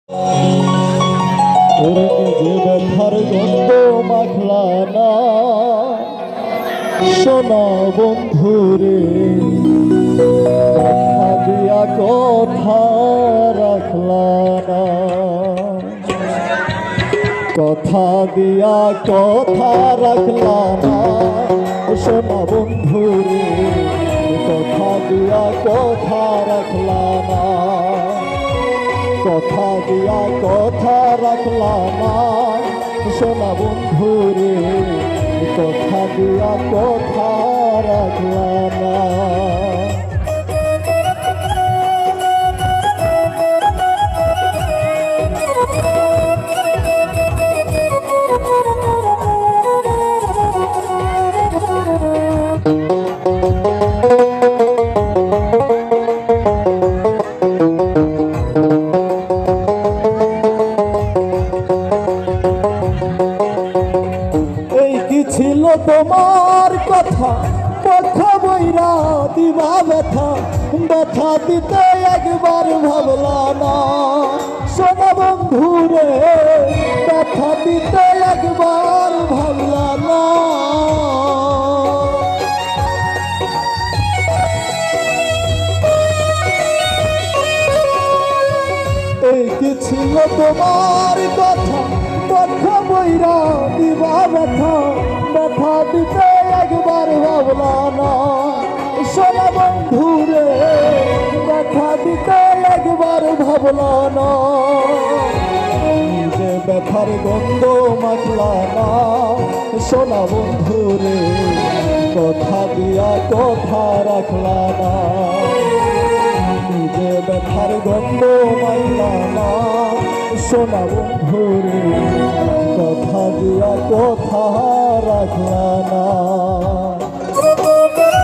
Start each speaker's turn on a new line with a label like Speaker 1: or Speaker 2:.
Speaker 1: ওরে নিজে ব্যথার গন্ধ মাখলা না সোনা বন্ধুরে, কথা দিয়া কথা রাখলা না, কথা দিয়া কথা রাখলা না সোনা বন্ধুরে, কথা দিয়া কথা রাখলা না, কথা দিয়া কথা রাখলা না সোনা বন্ধুরে, কথা দিয়া কথা রাখলা না। ছিল তোমার কথা পক্ষ বইরা দিবা ব্যথা, ব্যথা দিতে একবার ভাবলা না সোনা বন্ধুরে, ব্যথা দিতে একবার ভাবলা না। এই কি ছিল তোমার কথা পক্ষ বইরা দিবা ব্যথা, ব্যথা দিতে একবার ভাবলা না সোনা বন্ধুরে, ব্যথা দিতে একবার ভাবলা না। নিজে ব্যথার গন্ধ মাখলা না সোনা বন্ধুরে, কথা দিয়া কথা রাখলা না, নিজে ব্যথার গন্ধ মাখলা না সোনা বন্ধুরে, কথা দিয়া কথা রাখলা না।